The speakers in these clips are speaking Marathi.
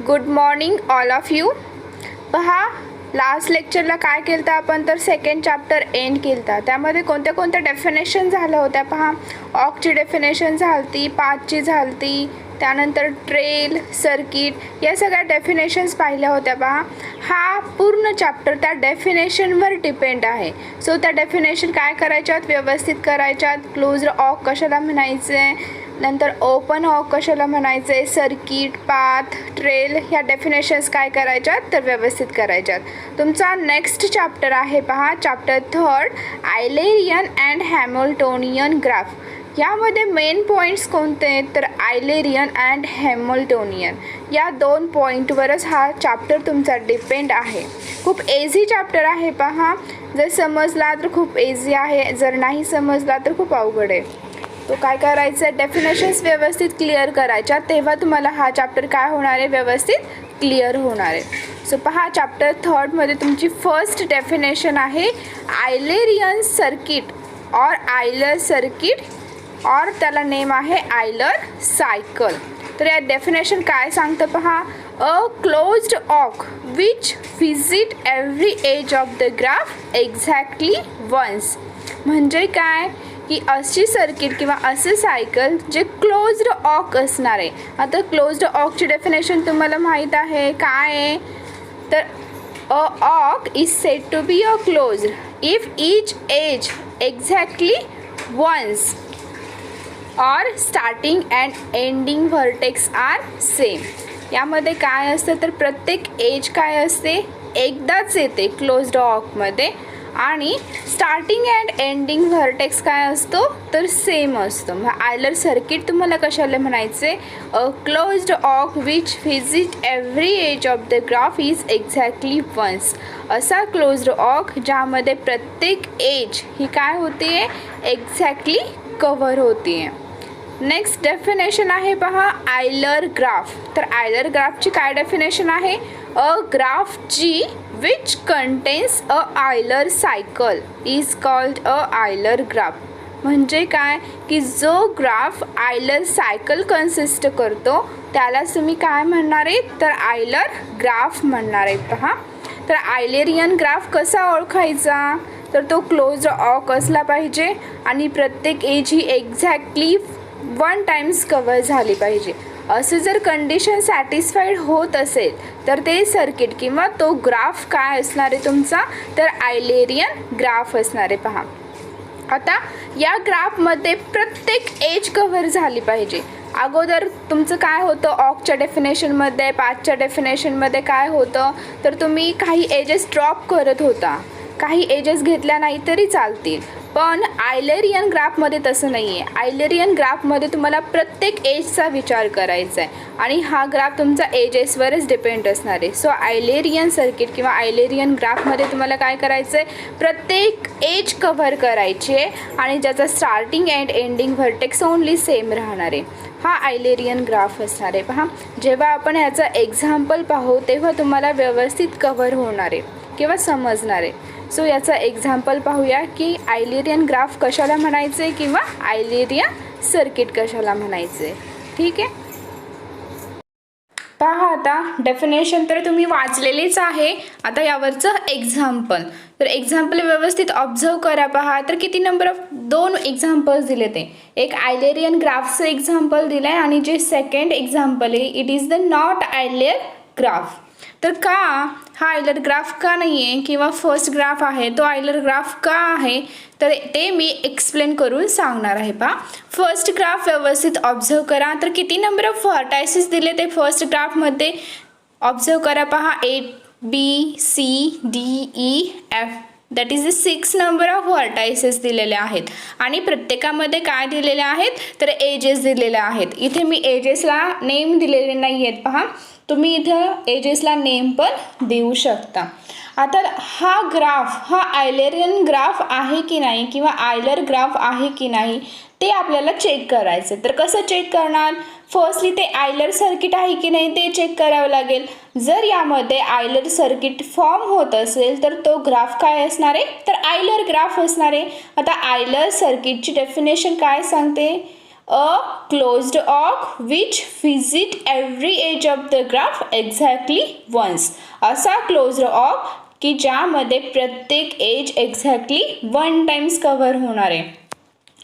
Good morning all of you. पहा, लास्ट लेक्चरला काय केलं होतं आपण, तर सेकंड चॅप्टर एंड केलं होतं. त्यामध्ये कोणत्या कोणत्या डेफिनेशन झाल्या होत्या पहा. ऑकची डेफिनेशन झालती, पाथची झालती, त्यानंतर ट्रेल, सर्किट, या सगळ्या डेफिनेशन्स पाहिल्या होत्या पहा. हा पूर्ण चॅप्टर त्या डेफिनेशनवर डिपेंड आहे. सो त्या डेफिनेशन काय करायच्यात, व्यवस्थित करायच्यात. क्लोज्ड ऑक कशाला म्हणायचे, नंतर ओपन ऑक कशाला म्हणायचे, सर्किट, पाथ, ट्रेल, ह्या डेफिनेशन्स काय करायच्यात, तर व्यवस्थित करायच्यात. तुमचा नेक्स्ट चॅप्टर आहे पहा, chapter third, Eulerian and Hamiltonian graph. यामध्ये मेन पॉईंट्स कोणते आहेत, तर आयलेरियन अँड हॅमिल्टोनियन या दोन पॉईंटवरच हा चॅप्टर तुमचा डिपेंड आहे. खूप इझी चॅप्टर आहे पहा. जर समजला तर खूप इझी आहे, जर नाही समजला तर खूप अवघड आहे. तो काय करायचं आहे, डेफिनेशन्स व्यवस्थित क्लिअर करायच्या, तेव्हा तुम्हाला हा चॅप्टर काय होणार आहे, व्यवस्थित क्लिअर होणार आहे. सो पहा, चॅप्टर थर्डमध्ये तुमची फर्स्ट डेफिनेशन आहे आयलेरियन सर्किट और आयलर सर्किट, और त्याला नेम आहे आयलर सायकल. तर या डेफिनेशन काय सांगतं पहा, a closed arc which visit every edge of the graph exactly once. म्हणजे काय की अशी सर्किट किंवा असे सायकल जे क्लोज्ड ऑक असणार आहे. आता क्लोज्ड ऑकची डेफिनेशन तुम्हाला माहीत आहे काय आहे, तर a walk is said to be a closed if each edge exactly once or starting and ending vertex are same. यामध्ये काय असतं, तर प्रत्येक एज काय असते, एकदाच येते क्लोज्ड ऑकमध्ये, आणि स्टार्टिंग अँड एंडिंग व्हर्टेक्स काय असतो, तर सेम असतो. मग आयलर सर्किट तुम्हाला कशाला म्हणायचे, a closed arc which visit every edge of the graph is exactly once. असा क्लोज्ड ऑक ज्यामध्ये प्रत्येक एज ही काय होते आहे, एक्झॅक्टली कव्हर होती आहे. नेक्स्ट डेफिनेशन आहे पहा, आयलर ग्राफ. तर आयलर ग्राफची काय डेफिनेशन आहे, a graph G which contains a Euler cycle is called a Euler graph. म्हणजे काय की जो ग्राफ आयलर सायकल कन्सिस्ट करतो त्यालाच तुम्ही काय म्हणणार आहे, तर आयलर ग्राफ म्हणणार आहेत पहा. तर आयलेरियन ग्राफ कसा ओळखायचा, तर तो क्लोज्ड ऑक असला पाहिजे आणि प्रत्येक एज ही एक्झॅक्टली वन टाइम्स कव्हर झाली पाहिजे. असं जर कंडिशन सॅटिस्फाईड होत असेल तर ते सर्किट किंवा तो ग्राफ काय असणार आहे तुमचा, तर आयलेरियन ग्राफ असणार आहे पहा. आता या ग्राफमध्ये प्रत्येक एज कव्हर झाली पाहिजे. अगोदर तुमचं काय होतं, ऑकच्या डेफिनेशनमध्ये, पाथच्या डेफिनेशनमध्ये काय होतं, तर तुम्ही काही एजेस ड्रॉप करत होता, काही एजेस घेतल्या नाही तरी चालतील. पण आयलेरियन ग्राफमध्ये तसं नाही आहे. आयलेरियन ग्राफमध्ये तुम्हाला प्रत्येक एजचा विचार करायचा आहे आणि हा ग्राफ तुमचा एजेसवरच डिपेंड असणार आहे. सो आयलेरियन सर्किट किंवा आयलेरियन ग्राफमध्ये तुम्हाला काय करायचं आहे, प्रत्येक एज कव्हर करायची आहे आणि ज्याचा starting and ending vertex only same राहणार आहे. हा आयलेरियन ग्राफ असणार आहे पहा. जेव्हा आपण ह्याचा एक्झाम्पल पाहू तेव्हा तुम्हाला व्यवस्थित कव्हर होणार आहे किंवा समजणार आहे. सो याचा एक्झाम्पल पाहूया की आयलेरियन ग्राफ कशाला म्हणायचे किंवा आयलेरियन सर्किट कशाला म्हणायचे. ठीक आहे, पहा आता डेफिनेशन तर तुम्ही वाचलेलीच आहे. आता यावरचं एक्झाम्पल, तर एक्झाम्पल व्यवस्थित ऑब्झर्व करा पहा. तर किती नंबर ऑफ दोन एक्झाम्पल्स दिले, ते एक आयलेरियन ग्राफचं एक्झाम्पल दिलं आहे आणि जे सेकंड एक्झाम्पल आहे it is the not Euler graph. तर का हा आयलर ग्राफ का नाही आहे किंवा फर्स्ट ग्राफ आहे तो आयलर ग्राफ का आहे, तर ते मी एक्सप्लेन करून सांगणार आहे पहा. फर्स्ट ग्राफ व्यवस्थित ऑब्झर्व करा. तर किती नंबर ऑफ व्हर्टायसेस दिले ते फर्स्ट ग्राफमध्ये ऑब्झर्व करा पहा. A B C D E F, that is the 6 number of vertices दिलेले आहेत आणि प्रत्येकामध्ये काय दिलेले आहेत, तर एजेस दिलेले आहेत. इथे मी एजेसला नेम दिलेले नाही आहेत पहा, तुम्ही इथं एजेसला नेम पण देऊ शकता. आता हा ग्राफ हा आयलेरियन ग्राफ आहे की नाही किंवा आयलर ग्राफ आहे की नाही ते आपल्याला चेक करायचं. तर कसं चेक करणार, फर्स्टली ते आयलर सर्किट आहे की नाही ते चेक करावं लागेल. जर यामध्ये आयलर सर्किट फॉर्म होत असेल तर तो ग्राफ काय असणार आहे, तर आयलर ग्राफ असणार आहे. आता आयलर सर्किटची डेफिनेशन काय सांगते, a closed arc which visit every edge of the graph exactly once. असा क्लोज्ड ऑक की ज्यामध्ये प्रत्येक एज एक्झॅक्टली 1 टाइम्स कव्हर होणार आहे.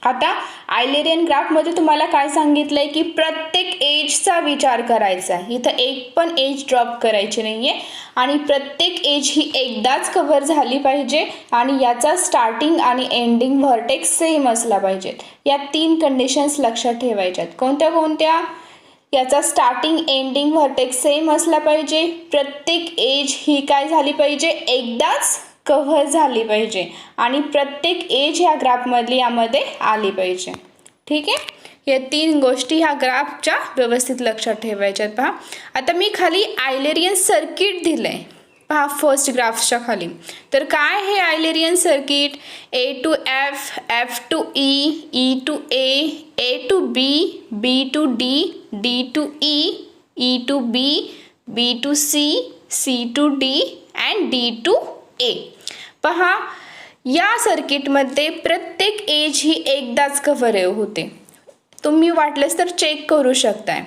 आता आयलेरियन ग्राफमध्ये तुम्हाला काय सांगितलं आहे की प्रत्येक एजचा विचार करायचा आहे. इथं एक पण एज ड्रॉप करायची नाही आहे आणि प्रत्येक एज ही एकदाच कव्हर झाली पाहिजे आणि याचा स्टार्टिंग आणि एंडिंग व्हर्टेक्स सेम असला पाहिजेत. या 3 कंडिशन्स लक्षात ठेवायच्यात. कोणत्या कोणत्या? याचा स्टार्टिंग एंडिंग व्हर्टेक्स सेम असला पाहिजे, प्रत्येक एज ही काय झाली पाहिजे, एकदाच कव्हर झाली पाहिजे आणि प्रत्येक एज ह्या ग्राफमधली यामध्ये आली पाहिजे. ठीक आहे, या 3 गोष्टी ह्या ग्राफच्या व्यवस्थित लक्षात ठेवायच्यात. पहा आता मी खाली आयलेरियन सर्किट दिलंय पहा फर्स्ट ग्राफच्या खाली. तर काय हे आयलेरियन circuit? A to F, F to E, E to A to B, B to D, D to E, E to B, B to C, C to D and D to A. पहा या सर्किटमध्ये प्रत्येक एज ही एकदाच कव्हर होते. तुम्ही वाटलेस तर चेक करू शकताय.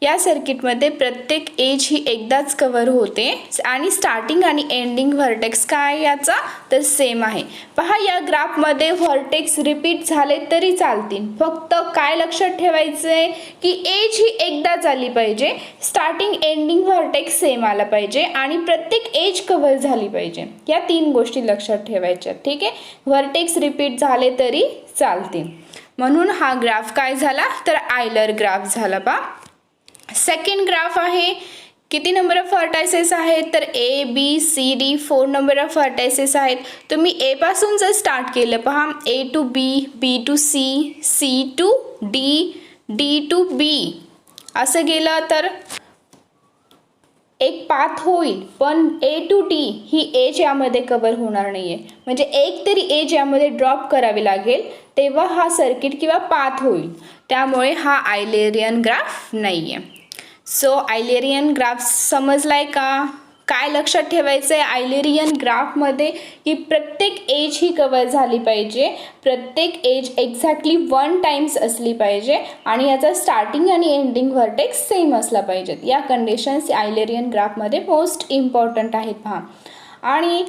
या सर्किटमध्ये प्रत्येक एज ही एकदाच कव्हर होते आणि स्टार्टिंग आणि एंडिंग व्हर्टेक्स काय याचा तर सेम आहे. पहा या ग्राफमध्ये व्हर्टेक्स रिपीट झाले तरी चालतील, फक्त काय लक्षात ठेवायचं आहे की एज ही एकदाच आली पाहिजे, स्टार्टिंग एंडिंग व्हर्टेक्स सेम आला पाहिजे आणि प्रत्येक एज कव्हर झाली पाहिजे. या 3 गोष्टी लक्षात ठेवायच्या. ठीक आहे, व्हर्टेक्स रिपीट झाले तरी चालतील. म्हणून हा ग्राफ काय झाला तर आयलर ग्राफ झाला. पहा सेकंड ग्राफ आहे. किती नंबर ऑफ व्हर्टायसेस आहेत तर A B C D 4 number of vertices आहेत. तुम्ही A पासून जर स्टार्ट केलं पहा A to B, B to C, C to D, D to B असं गेलं तर एक पाथ होईल, पण A to D ही एज यामध्ये कव्हर होणार नाही आहे. म्हणजे एक तरी एज यामध्ये ड्रॉप करावी लागेल तेव्हा हा सर्किट किंवा पाथ होईल. त्यामुळे हा आयलेरियन ग्राफ नाही आहे. सो आयलेरियन ग्राफ समजलाय का? काय लक्षात ठेवायचं आहे आयलेरियन ग्राफमध्ये की प्रत्येक एज ही कव्हर झाली पाहिजे, प्रत्येक एज एक्झॅक्टली 1 टाइम्स असली पाहिजे आणि याचा स्टार्टिंग आणि एंडिंग व्हर्टेक्स सेम असला पाहिजेत. या कंडिशन्स आयलेरियन ग्राफमध्ये मोस्ट इम्पॉर्टंट आहेत. पहा आणि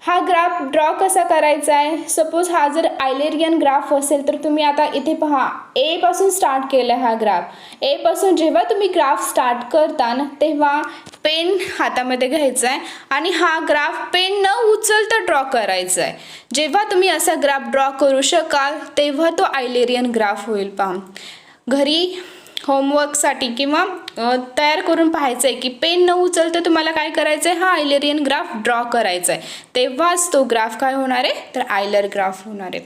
हा ग्राफ ड्रॉ कसा करायचा आहे? सपोज हा जर आयलेरियन ग्राफ असेल तर तुम्ही आता इथे पहा A पासून स्टार्ट केला हा ग्राफ. A पासून जेव्हा तुम्ही ग्राफ स्टार्ट करता ना तेव्हा पेन हातामध्ये घ्यायचा आहे आणि हा ग्राफ पेन न उचलता ड्रॉ करायचा आहे. जेव्हा तुम्ही असा ग्राफ ड्रॉ करू शकाल तेव्हा तो आयलेरियन ग्राफ होईल. पहा घरी होमवर्कसाठी किंवा तयार करून पाहायचं आहे की पेन न उचलता तुम्हाला काय करायचं आहे, हा आयलेरियन ग्राफ ड्रॉ करायचा आहे. तेव्हाच तो ग्राफ काय होणार आहे तर आयलर ग्राफ होणार आहे.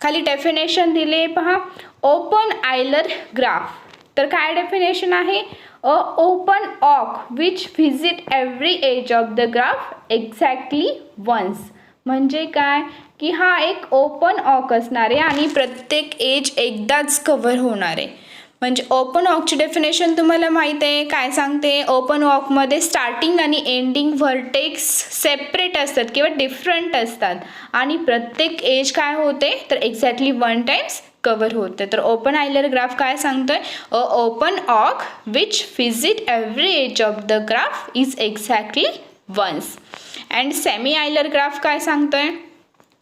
खाली डेफिनेशन दिले पहा ओपन आयलर ग्राफ. तर काय डेफिनेशन आहे? A open arc which visit every edge of the graph exactly once. म्हणजे काय की हा एक ओपन ऑक असणार आहे आणि प्रत्येक एज एकदाच कव्हर होणार आहे. म्हणजे ओपन ऑकची डेफिनेशन तुम्हाला माहीत आहे काय सांगते? ओपन ऑकमध्ये स्टार्टिंग आणि एंडिंग व्हर्टेक्स सेपरेट असतात किंवा डिफरंट असतात आणि प्रत्येक एज काय होते तर एक्झॅक्टली 1 टाइम्स कव्हर होते. तर ओपन आयलर ग्राफ काय सांगतोय? A open arc which visit every edge of the graph is exactly once. And semi Euler graph काय सांगतोय?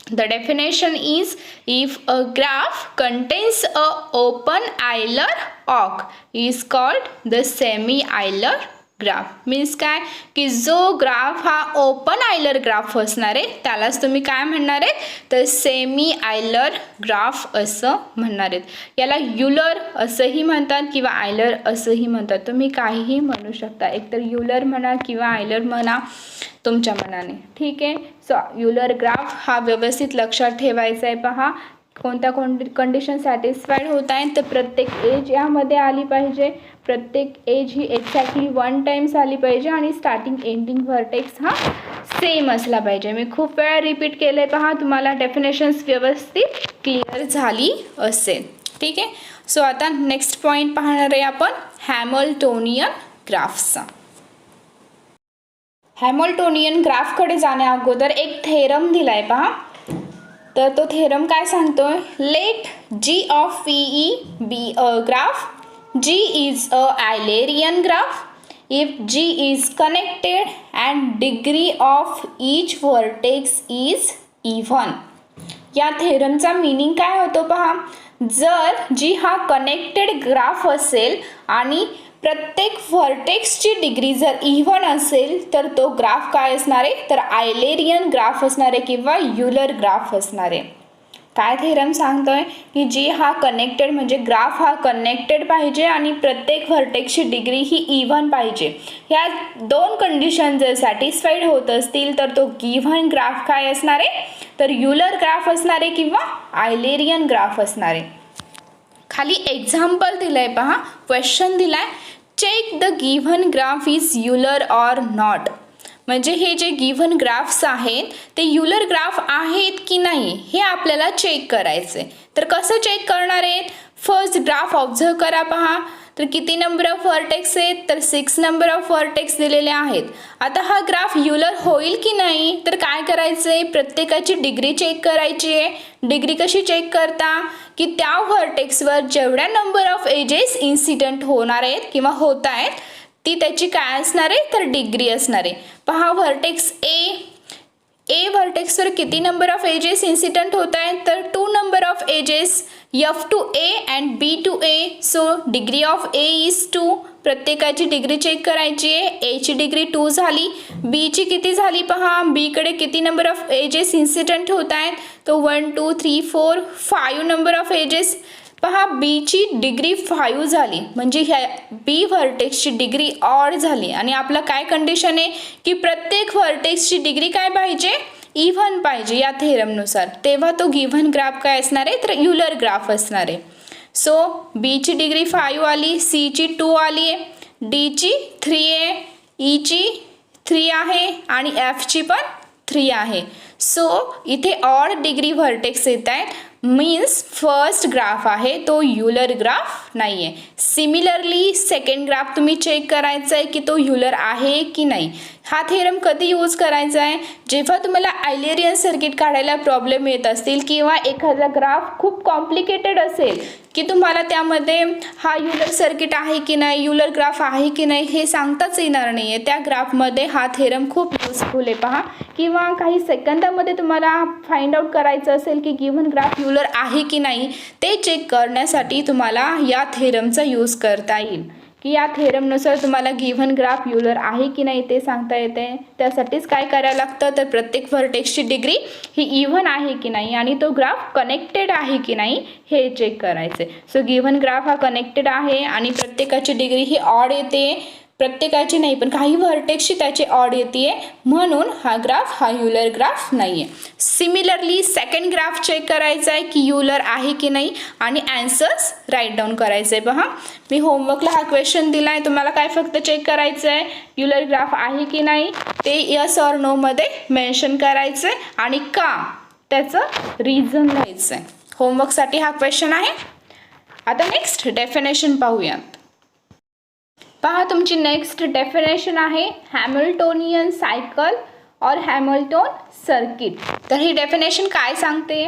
The definition is if a graph contains a open Euler arc is called the semi-Euler graph. Means काय की जो ग्राफ हा ओपन आयलर ग्राफ असणार आहे त्यालाच तुम्ही काय म्हणणार आहे तर सेमी आयलर ग्राफ असं म्हणणार आहेत. याला युलर असंही म्हणतात किंवा आयलर असंही म्हणतात. तुम्ही काहीही म्हणू शकता, एकतर युलर म्हणा किंवा आयलर म्हणा तुमच्या मनाने. ठीक आहे. सो युलर ग्राफ हा व्यवस्थित लक्षात ठेवायचा आहे. पहा कोणत्या कंडिशन सॅटिस्फाईड होत आहे तर प्रत्येक एज यामध्ये आली पाहिजे, प्रत्येक एज ही एक्झॅक्टली 1 टाइम्स आली पाहिजे आणि स्टार्टिंग एंडिंग व्हर्टेक्स हा सेम असला पाहिजे. मी खूप वेळा रिपीट केलं आहे. पहा तुम्हाला डेफिनेशन्स व्यवस्थित क्लिअर झाली असेल. ठीक आहे. सो आता नेक्स्ट पॉईंट पाहणार आहे आपण हॅमिल्टोनियन ग्राफचा. हॅमिल्टोनियन ग्राफकडे जाण्या अगोदर एक थेरम दिलाय पहा. तर तो थेरम काय सांगतोय? Let G of PE be a graph? G is a Eulerian graph if G is connected and degree of each vertex is even. या थेरमचा मीनिंग काय होतो पहा, जर G हा कनेक्टेड ग्राफ असेल आणि प्रत्येक व्हर्टेक्सची डिग्री जर इव्हन असेल तर तो ग्राफ काय असणार आहे, तर आयलेरियन ग्राफ असणार आहे किंवा युलर ग्राफ असणार आहे. काय थेरम सांगतोय की जी हा कनेक्टेड म्हणजे ग्राफ हा कनेक्टेड पाहिजे आणि प्रत्येक व्हर्टेक्सची डिग्री ही इव्हन पाहिजे. ह्या दोन कंडिशन जर सॅटिस्फाईड होत असतील तर तो गिव्हन ग्राफ काय असणार आहे, तर युलर ग्राफ असणार आहे किंवा आयलेरियन ग्राफ असणार आहे. खाली एक्झाम्पल दिलंय पहा, क्वेश्चन दिलाय, check the given graph is Euler or not. म्हणजे हे जे गिव्हन ग्राफ्स आहेत ते युलर ग्राफ आहेत की नाही हे आपल्याला चेक करायचं आहे. तर कसं चेक करणार आहेत, फर्स्ट ग्राफ ऑब्झर्व करा पहा. तर किती नंबर ऑफ व्हर्टेक्स आहेत, तर 6 नंबर ऑफ व्हर्टेक्स दिलेले आहेत. आता हा ग्राफ युलर होईल की नाही तर काय करायचं आहे, प्रत्येकाची डिग्री चेक करायची आहे. डिग्री कशी चेक करता, की त्या व्हर्टेक्सवर जेवढ्या नंबर ऑफ एजेस इन्सिडेंट होणार आहेत किंवा होत आहेत ती त्याची काय असणार आहे, तर डिग्री असणार आहे. पहा व्हर्टेक्स ए व्हर्टेक्सवर किती नंबर ऑफ एजेस इन्सिडेंट होत आहेत, तर 2 number of edges, F to A and B to A. So degree of A is 2. प्रत्येकाची डिग्री चेक करायची आहे. A ची डिग्री 2 झाली, B ची किती झाली पहा, B कडे किती नंबर ऑफ एजेस इन्सिडेंट होत आहेत, तो 1 2 3 4 5 नंबर ऑफ एजेस. पहा B ची डिग्री 5 झाली म्हणजे ह्या B व्हर्टेक्सची डिग्री ऑड झाली आणि आपलं काय कंडिशन आहे की प्रत्येक व्हर्टेक्सची डिग्री काय पाहिजे, इव्हन पाहिजे या थेरमनुसार. तेव्हा तो गिव्हन ग्राफ काय असणार आहे, तर युलर ग्राफ असणार आहे. सो B ची डिग्री 5 आली, C ची 2 आली आहे, D ची 3 आहे, E ची 3 आहे आणि F ची पण 3 आहे. सो इथे ऑड डिग्री व्हर्टेक्स येत आहेत, मीन्स फर्स्ट ग्राफ आहे तो युलर ग्राफ नाही आहे. सिमिलरली सेकंड ग्राफ तुम्ही चेक करायचा आहे की तो युलर आहे की नाही. हा थेरम कधी यूज करायचा आहे, जेव्हा तुम्हाला आयलेरियन सर्किट काढायला प्रॉब्लेम येत असतील किंवा एखादा ग्राफ खूप कॉम्प्लिकेटेड असेल की तुम्हाला त्यामध्ये हा युलर सर्किट आहे की नाही, युलर ग्राफ आहे की नाही हे सांगताच येणार नाही आहे. त्या ग्राफमध्ये हा थेरम खूप युजफुल आहे पहा. किंवा काही सेकंदामध्ये तुम्हाला फाइंड आउट करायचं असेल की गिव्हन ग्राफ युलर आहे की नाही ते चेक करण्यासाठी तुम्हाला या थेरमचा यूज करता येईल. की या थेरमनुसार तुम्हाला गिव्हन ग्राफ युलर आहे की नाही ते सांगता येते. त्यासाठीच काय करायला लागतं, तर प्रत्येक व्हर्टेक्सची डिग्री ही इव्हन आहे की नाही आणि तो ग्राफ कनेक्टेड आहे की नाही हे चेक करायचे. सो गिव्हन ग्राफ हा कनेक्टेड आहे आणि प्रत्येकाची डिग्री ही ऑड येते, प्रत्येकाची नाही पण काही व्हर्टेक्सची त्याची ऑड येते, म्हणून हा ग्राफ हा युलर ग्राफ नाही आहे. सिमिलरली सेकंड ग्राफ चेक करायचा आहे की युलर आहे की नाही आणि आन्सर्स राईट डाऊन करायचे आहे. पहा मी होमवर्कला हा क्वेश्चन दिला आहे, तुम्हाला काय फक्त चेक करायचं आहे युलर ग्राफ आहे की नाही ते यस ऑर नो मध्ये मेन्शन करायचं आहे आणि का त्याचं रिझन लिहायचं आहे. होमवर्कसाठी हा क्वेश्चन आहे. आता नेक्स्ट डेफिनेशन पाहूयात. पहा तुमची नेक्स्ट डेफिनेशन आहे Hamiltonian cycle or Hamilton circuit. तर ही डेफिनेशन काय सांगते,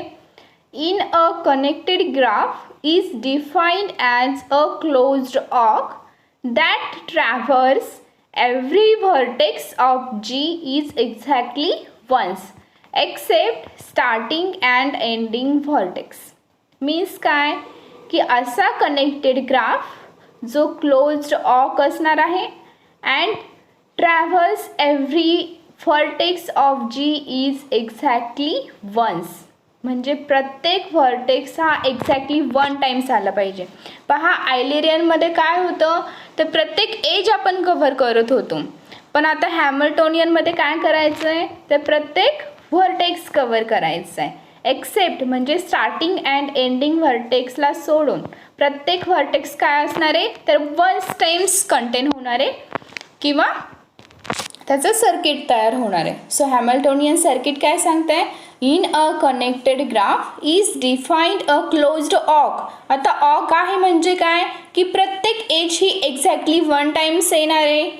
in a connected graph is defined as a closed arc that traverse every vertex of G is exactly once except starting and ending vertex. Means काय की असा कनेक्टेड ग्राफ जो क्लोज्ड आर्क असणार आहे and travels every vertex of G is exactly once. म्हणजे प्रत्येक व्हर्टेक्स हा एक्झॅक्टली 1 टाइम्स आला पाहिजे. पहा आयलेरियनमध्ये काय होतं, तर प्रत्येक एज आपण कव्हर करत होतो, पण आता हॅमिल्टोनियनमध्ये काय करायचं आहे, तर प्रत्येक व्हर्टेक्स कव्हर करायचं आहे. एक्सेप्ट म्हणजे स्टार्टिंग अँड एंडिंग व्हर्टेक्सला सोडून प्रत्येक व्हर्टेक्स काय असणार आहे, तर 1 टाइम्स कंटेन होणार आहे किंवा त्याचं सर्किट तयार होणार आहे. सो हॅमिल्टोनियन सर्किट काय सांगताय, in a connected graph is defined a closed arc. आता आर्क आहे म्हणजे काय की प्रत्येक एज ही एक्झॅक्टली 1 टाइम्स येणार आहे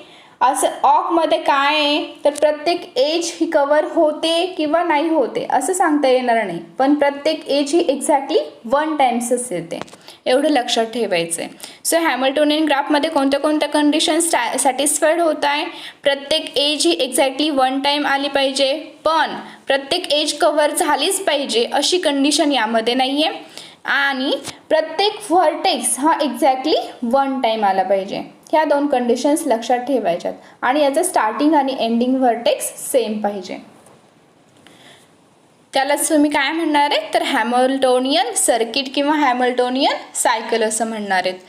असं ऑकमध्ये काय आहे तर प्रत्येक एज ही कवर होते किंवा नाही होते असं सांगता येणार नाही, पण प्रत्येक एज ही एक्झॅक्टली 1 टाइम्सच येते, एवढं लक्षात ठेवायचं आहे. सो हॅमिल्टोनियन ग्राफमध्ये कोणत्या कोणत्या कंडिशन सॅटिस्फाईड होत आहे, प्रत्येक एज ही एक्झॅक्टली 1 टाइम आली पाहिजे, पण प्रत्येक एज कव्हर झालीच पाहिजे अशी कंडिशन यामध्ये नाही आहे, आणि प्रत्येक व्हर्टेक्स हा एक्झॅक्टली 1 टाइम आला पाहिजे. ह्या 2 कंडिशन्स लक्षात ठेवायच्यात आणि याचं स्टार्टिंग आणि एंडिंग व्हर्टेक्स सेम पाहिजे. त्यालाच तुम्ही काय म्हणणार आहे तर हॅमिल्टोनियन सर्किट किंवा हॅमिल्टोनियन सायकल असं म्हणणार आहेत.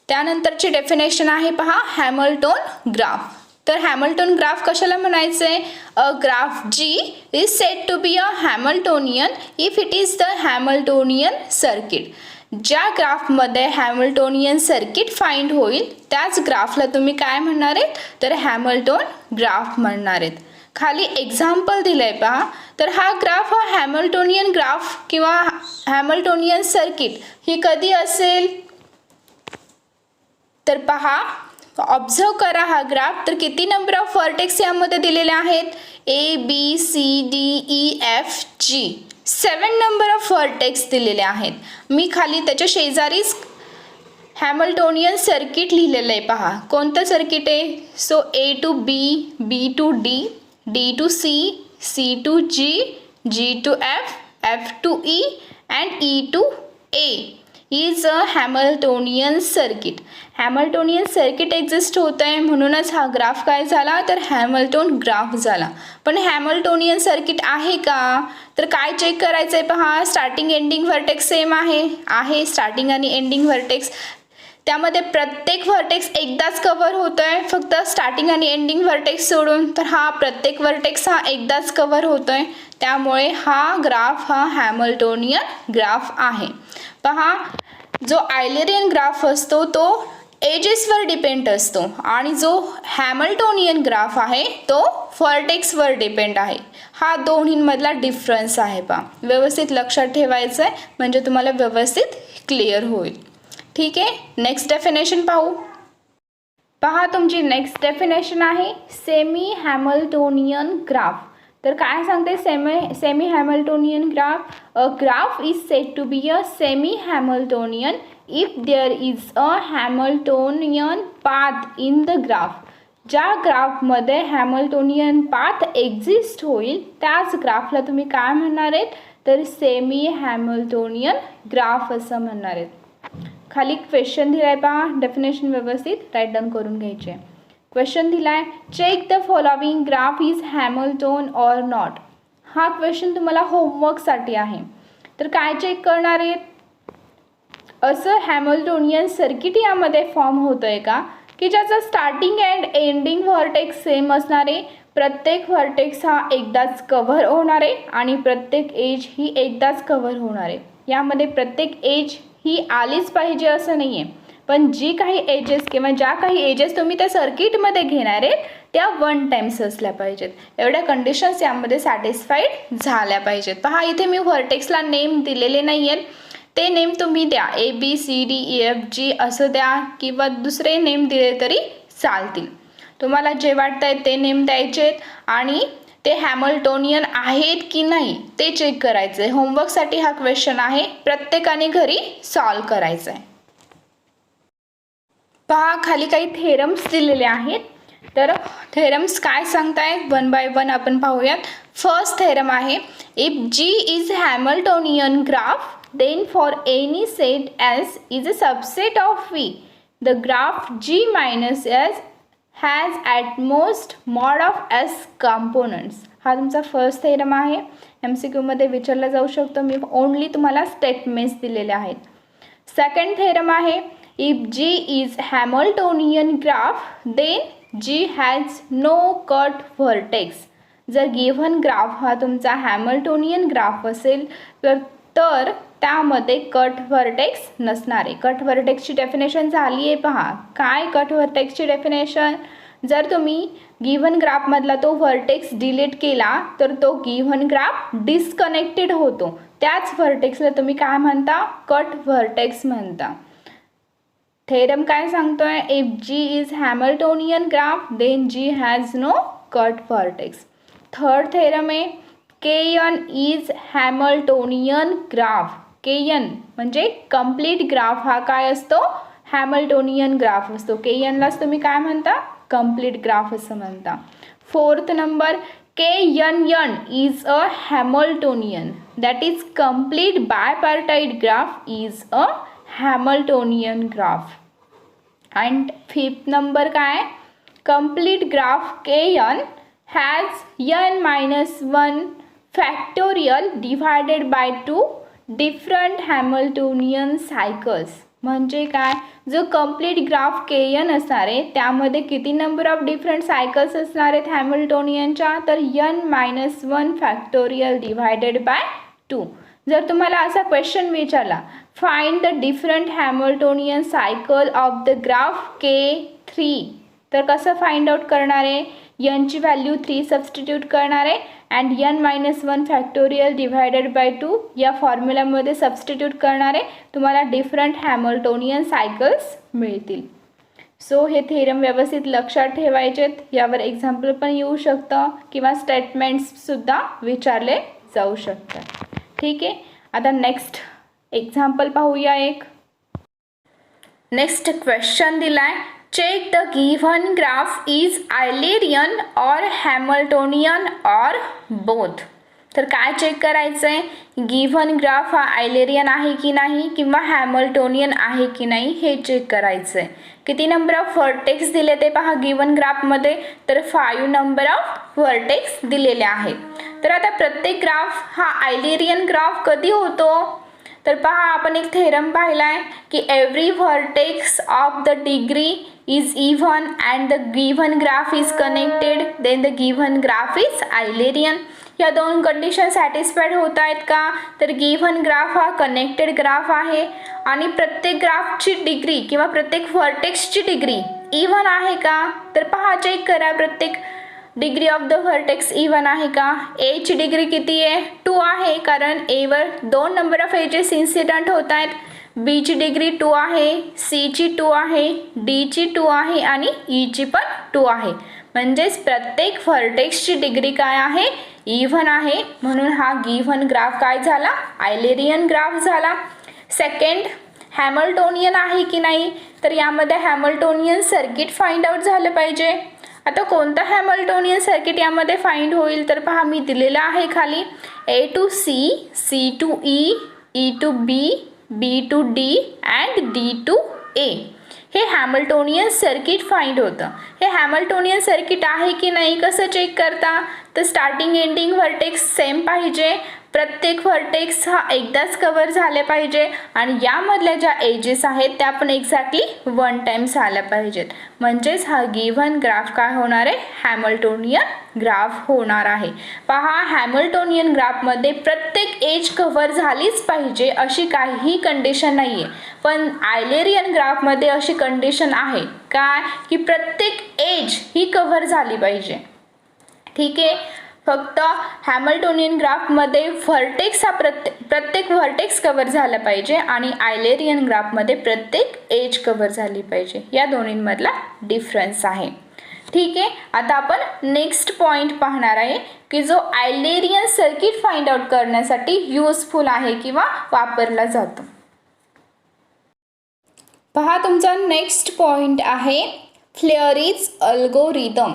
त्यानंतरची डेफिनेशन आहे पहा हॅमिल्टोन ग्राफ. तर हॅमिल्टोन ग्राफ कशाला म्हणायचं आहे, a graph G is said to be a Hamiltonian if it is the Hamiltonian circuit. ज्या ग्राफमध्ये हॅमिल्टोनियन सर्किट फाइंड होईल त्याच ग्राफला तुम्ही काय म्हणणार आहेत तर हॅमिल्टोन ग्राफ म्हणणार आहेत. खाली एक्झाम्पल दिलंय पहा, तर हा ग्राफ हा हॅमिल्टोनियन ग्राफ किंवा हॅमिल्टोनियन सर्किट ही कधी असेल तर पहा, ऑब्झर्व करा हा ग्राफ. तर किती नंबर ऑफ व्हर्टेक्स यामध्ये दिलेले आहेत, ABCDEFG 7 नंबर ऑफ व्हर्टेक्स दिलेले आहेत. मी खाली त्याच्या शेजारीच हॅमिल्टोनियन सर्किट लिहिलेलं आहे पहा, कोणतं सर्किट आहे, so A to B, B to D, D to C, C to G, G to F, F to E and E to A is a Hamiltonian circuit. Hamiltonian circuit exist होत आहे म्हणूनच हा ग्राफ काय झाला तर हॅमिल्टोन ग्राफ झाला. पण हॅमिल्टोनियन सर्किट आहे का तर काय चेक करायचं आहे पहा, स्टार्टिंग एंडिंग व्हर्टेक्स सेम आहे स्टार्टिंग आणि एंडिंग व्हर्टेक्स, त्यामध्ये प्रत्येक व्हर्टेक्स एकदाच कव्हर होतो आहे फक्त स्टार्टिंग आणि एंडिंग व्हर्टेक्स सोडून, तर हा प्रत्येक व्हर्टेक्स हा एकदाच कव्हर होतो आहे, त्यामुळे हा ग्राफ हा हॅमिल्टोनियन ग्राफ आहे. पहा, जो आयलेरियन ग्राफ असतो तो एजेसवर डिपेंड असतो आणि जो हॅमिल्टोनियन ग्राफ आहे तो व्हर्टेक्सवर डिपेंड आहे. हा दोन्हींमधला डिफरन्स आहे पहा, व्यवस्थित लक्षात ठेवायचं आहे म्हणजे तुम्हाला व्यवस्थित क्लिअर होईल. ठीक आहे, नेक्स्ट डेफिनेशन पाहू. पहा, तुमची नेक्स्ट डेफिनेशन आहे सेमी हॅमिल्टोनियन ग्राफ. तर काय सांगते semi Hamiltonian graph, a graph is said to be a semi Hamiltonian if there is a Hamiltonian path in the graph. ज्या ग्राफमध्ये हॅमिल्टोनियन पाथ एक्झिस्ट होईल त्याच ग्राफला तुम्ही काय म्हणणार आहेत तर सेमी हॅमिल्टोनियन ग्राफ असं म्हणणार आहेत. खाली क्वेश्चन दिलाय पहा, डेफिनेशन व्यवस्थित राईट डाऊन करून घ्यायचे. क्वेश्चन दिलाय, check the following graph is Hamiltonian or not. हा क्वेश्चन तुम्हाला होमवर्कसाठी आहे. तर काय चेक करणार आहेत, असं हॅमिल्टोनियन सर्किट यामध्ये फॉर्म होतं आहे का की ज्याचं starting and ending vertex same असणारे, प्रत्येक व्हर्टेक्स हा एकदाच कव्हर होणार आहे आणि प्रत्येक एज ही एकदाच कव्हर होणार आहे. यामध्ये प्रत्येक एज ही आलीच पाहिजे असं नाही आहे, पण जी काही एजेस किंवा ज्या काही एजेस तुम्ही त्या सर्किटमध्ये घेणार आहेत त्या 1 टाइम्स असल्या पाहिजेत. एवढ्या कंडिशन्स यामध्ये सॅटिस्फाईड झाल्या पाहिजेत. पहा, इथे मी व्हर्टेक्सला नेम दिलेले नाही आहेत, ते नेम तुम्ही द्या, ABCDEFG असं द्या किंवा दुसरे नेम दिले तरी चालतील. तुम्हाला जे वाटतंय ते नेम द्यायचे आणि ते हॅमिल्टोनियन आहेत की नाही ते चेक करायचं आहे. होमवर्कसाठी हा क्वेश्चन आहे, प्रत्येकाने घरी सॉल्व करायचं आहे. पहा, खाली काही थेरम्स दिलेले आहेत. तर थेरम्स काय सांगताय 1 बाय 1 आपण पाहूयात. फर्स्ट थेरम आहे, if G is Hamiltonian graph then for any set S is a subset of V, the graph G minus S has at most mod of S components. हा तुमचा फर्स्ट थेरम आहे, MCQ मध्ये विचारला जाऊ शकतो. मी ओनली तुम्हाला स्टेटमेंट्स दिलेले आहेत. सेकंड थेरम आहे, if G is Hamiltonian graph then G has no cut vertex. जर गिव्हन ग्राफ हा तुमचा हॅमिल्टोनियन ग्राफ असेल तर त्यामध्ये कट व्हर्टेक्स नसणारे. कट व्हर्टेक्सची डेफिनेशन झाली आहे पहा. काय कट व्हर्टेक्सची डेफिनेशन, जर तुम्ही गिव्हन ग्राफमधला तो व्हर्टेक्स डिलीट केला तर तो गिव्हन ग्राफ डिस्कनेक्टेड होतो, त्याच व्हर्टेक्सला तुम्ही काय म्हणता कट व्हर्टेक्स म्हणता. थेरम काय सांगतोय, if G is Hamiltonian graph then G has no cut vertex. Third theorem आहे Kn is Hamiltonian graph. Kn म्हणजे कम्प्लीट ग्राफ हा काय असतो, हॅमिल्टोनियन ग्राफ असतो. Knलाच तुम्ही काय म्हणता, कम्प्लीट ग्राफ असं म्हणता. Fourth number Knn is a Hamiltonian, that is complete bipartite graph is a Hamiltonian graph. And fifth number काय, complete graph Kn has n minus 1 factorial divided by 2 different Hamiltonian cycles. म्हणजे काय, जो कम्प्लीट ग्राफ Kn असणार आहे त्यामध्ये किती नंबर ऑफ डिफरंट सायकल्स असणार आहेत हॅमिल्टोनियनच्या, तर n-1 फॅक्टोरियल डिवायडेड बाय 2. जर तुम्हाला असा क्वेश्चन विचारला, find the different Hamiltonian cycle of the graph K3, तर कसं फाइंड आउट करणार आहे, n ची व्हॅल्यू 3 सबस्टिट्यूट करणार आहे and n-1 factorial divided by 2 या फॉर्म्युलामध्ये सबस्टिट्यूट करणार आहे, तुम्हाला डिफरंट हॅमिल्टोनियन सायकल्स मिळतील. सो हे थेरम व्यवस्थित लक्षात ठेवायचेत, यावर एक्झाम्पल पण येऊ शकतं किंवा स्टेटमेंट्ससुद्धा विचारले जाऊ शकतात. ठीक आहे, आता नेक्स्ट एक्झाम्पल पाहूया. एक नेक्स्ट क्वेश्चन दिलाय, check the given graph is Eulerian or Hamiltonian और बोथ. तर काय चेक करायचं आहे, गिव्हन ग्राफ हा आयलेरियन आहे की नाही किंवा हॅमिल्टोनियन आहे की नाही हे चेक करायचं आहे. किती नंबर ऑफ व्हर्टेक्स दिले ते पहा गिव्हन ग्राफमध्ये, तर 5 नंबर ऑफ व्हर्टेक्स दिलेले आहेत. तर आता प्रत्येक ग्राफ हा आयलेरियन ग्राफ कधी होतो, तर पहा आपण एक थेरम पाहिला आहे की every vertex of the degree is even and the given graph is connected then the given graph is Eulerian. या दोन कंडिशन सॅटिस्फाईड होत आहेत का, तर गिव्हन ग्राफ हा कनेक्टेड ग्राफ आहे आणि प्रत्येक ग्राफची डिग्री किंवा प्रत्येक व्हर्टेक्सची डिग्री इव्हन आहे का, तर पहा चेक करा प्रत्येक degree of the vertex even आहे का. ए ची डिग्री किती आहे, 2 आहे, कारण ए वर 2 नंबर ऑफ एजेस इन्सिडंट होत आहेत. बी ची डिग्री 2 आहे, सी ची 2 आहे, डी ची 2 आहे आणि ई ची पण 2 आहे. म्हणजेच प्रत्येक व्हर्टेक्सची डिग्री काय आहे, इव्हन आहे, म्हणून हा गिव्हन ग्राफ काय झाला, आयलेरियन ग्राफ झाला. सेकंड, हॅमिल्टोनियन आहे की नाही, तर यामध्ये हॅमिल्टोनियन सर्किट फाइंड आउट झालं पाहिजे. आता कोणतं हॅमिल्टोनियन सर्किट यामध्ये फाइंड होईल, तर पहा मी दिलेलं आहे खाली, A to C, C to E, E to B, B to D and D to A. हे हॅमिल्टोनियन सर्किट फाइंड होतं. हे हॅमिल्टोनियन सर्किट आहे की नाही कसं चेक करता, तर स्टार्टिंग एंडिंग व्हर्टेक्स सेम पाहिजे, प्रत्येक व्हर्टेक्स हा एकदाच कव्हर झाले पाहिजे आणि यामधल्या ज्या एजेस आहेत त्या पण एक्झॅक्टली 1 टाइम्स आल्या पाहिजेत. म्हणजेच हा गिव्हन ग्राफ काय होणार आहे, हॅमिल्टोनियन ग्राफ होणार आहे. पहा हॅमिल्टोनियन ग्राफमध्ये प्रत्येक एज कव्हर झालीच पाहिजे अशी काहीही कंडिशन नाही आहे, पण आयलेरियन ग्राफमध्ये अशी कंडिशन आहे काय की प्रत्येक एज ही कव्हर झाली पाहिजे. ठीक आहे, फक्त हॅमिल्टोनियन ग्राफमध्ये व्हर्टेक्स हा प्रत्येक व्हर्टेक्स कव्हर झाला पाहिजे आणि आयलेरियन ग्राफमध्ये प्रत्येक एज कव्हर झाली पाहिजे. या दोन्हींमधला डिफरन्स आहे. ठीक आहे, आता आपण नेक्स्ट पॉइंट पाहणार आहे की जो आयलेरियन सर्किट फाइंड आउट करण्यासाठी युजफुल आहे किंवा वापरला जातो. पहा तुमचा नेक्स्ट पॉइंट आहे फ्लेअरीज अल्गोरिदम.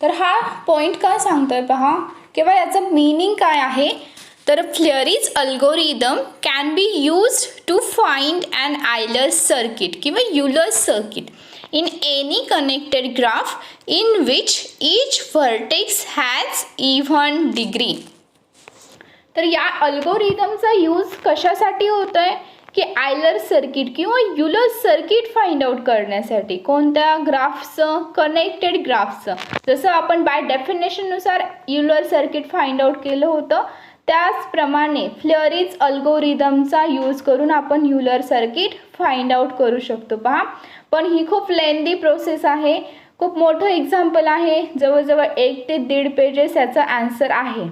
तर हा पॉइंट काय सांगतोय पहा, किंवा याचं मीनिंग काय आहे, तर Fleury's algorithm can be used to find an Euler circuit किंवा Euler circuit in any connected graph in which each vertex has even degree. तर या अल्गोरिदमचा यूज कशासाठी होतोय की आयलर सर्किट किंवा युलर सर्किट फाइंड आउट करण्यासाठी. कोणत्या ग्राफचं, कनेक्टेड ग्राफचं. जसं आपण बाय डेफिनेशननुसार युलर सर्किट फाइंड आउट केलं होतं त्याचप्रमाणे फ्लेअरीज अल्गोरिदमचा यूज करून आपण युलर सर्किट फाइंड आउट करू शकतो. पहा, पण ही खूप लेंदी प्रोसेस आहे, खूप मोठं एक्झाम्पल आहे, जवळजवळ 1 ते 1.5 पेजेस याचा आन्सर आहे.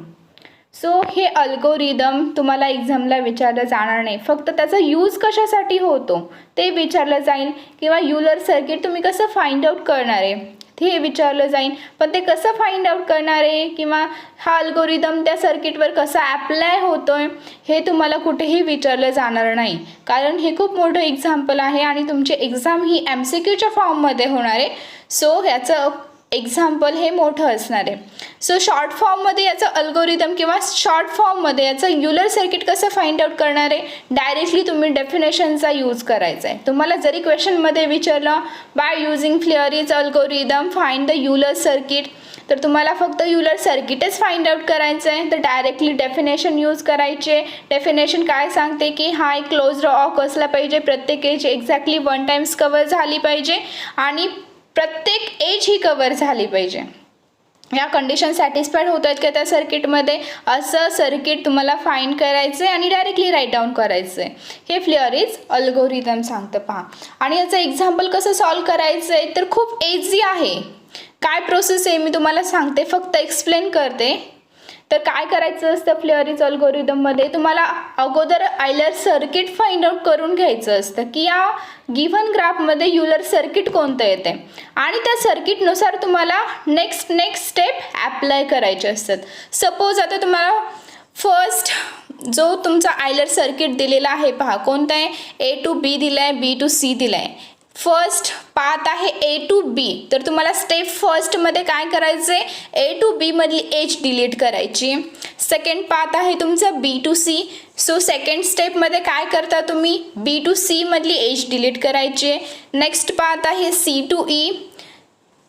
सो हे अल्गोरिदम तुम्हाला एक्झामला विचारलं जाणार नाही, फक्त त्याचा यूज कशासाठी होतो ते विचारलं जाईल, किंवा युलर सर्किट तुम्ही कसं फाइंड आउट करणार आहे ते विचारलं जाईल. पण ते कसं फाइंड आउट करणार आहे किंवा हा अल्गोरिदम त्या सर्किटवर कसा ॲप्लाय होतो आहे हे तुम्हाला कुठेही विचारलं जाणार नाही, कारण हे खूप मोठं एक्झाम्पल आहे आणि तुमची एक्झाम ही MCQच्या फॉर्ममध्ये होणार आहे. सो ह्याचं एक्झाम्पल हे मोठं असणार आहे. सो शॉर्ट फॉर्ममध्ये याचं अल्गोरिदम किंवा शॉर्ट फॉर्ममध्ये याचं युलर सर्किट कसं फाइंड आउट करणार आहे, डायरेक्टली तुम्ही डेफिनेशनचा यूज करायचा आहे. तुम्हाला जरी क्वेश्चनमध्ये विचारलं by using Fleury's algorithm find the Euler circuit, तर तुम्हाला फक्त युलर सर्किटच फाइंड आउट करायचं आहे, तर डायरेक्टली डेफिनेशन यूज करायचे. डेफिनेशन काय सांगते की हा एक क्लोज्ड ऑक असला पाहिजे, प्रत्येक एज एक्झॅक्टली 1 टाइम्स कव्हर झाली पाहिजे आणि प्रत्येक एज ही कव्हर झाली पाहिजे. या कंडिशन सॅटिस्फाईड होत आहेत का त्या सर्किटमध्ये, असं सर्किट तुम्हाला फाइंड करायचं आहे आणि डायरेक्टली राईट डाऊन करायचं आहे. हे फ्लेअरीज अल्गोरिदम सांगतं पहा. आणि याचं एक्झाम्पल कसं सॉल्व करायचं आहे तर खूप इझी आहे. काय प्रोसेस आहे मी तुम्हाला सांगते, फक्त एक्सप्लेन करते. तर काय करायचं असतं फ्लेअरीज अल्गोरिदममध्ये, तुम्हाला अगोदर आयलर सर्किट फाइंड आउट करून घ्यायचं असतं की या गिव्हन ग्राफमध्ये युलर सर्किट कोणतं येते आणि त्या सर्किटनुसार तुम्हाला नेक्स्ट स्टेप ॲप्लाय करायचे असतात. सपोज आता तुम्हाला फर्स्ट जो तुमचा आयलर सर्किट दिलेला आहे पहा, कोणता आहे, A to B दिला आहे, B to C दिला आहे. फर्स्ट पाथ आहे A to B, तर तुम्हाला स्टेप फर्स्टमध्ये काय करायचं आहे, A to B मधली एज डिलीट करायची. सेकंड पाथ आहे तुमचा B to C, so second स्टेपमध्ये काय करता तुम्ही, B to C मधली एज डिलीट करायची. नेक्स्ट पाथ आहे C to E,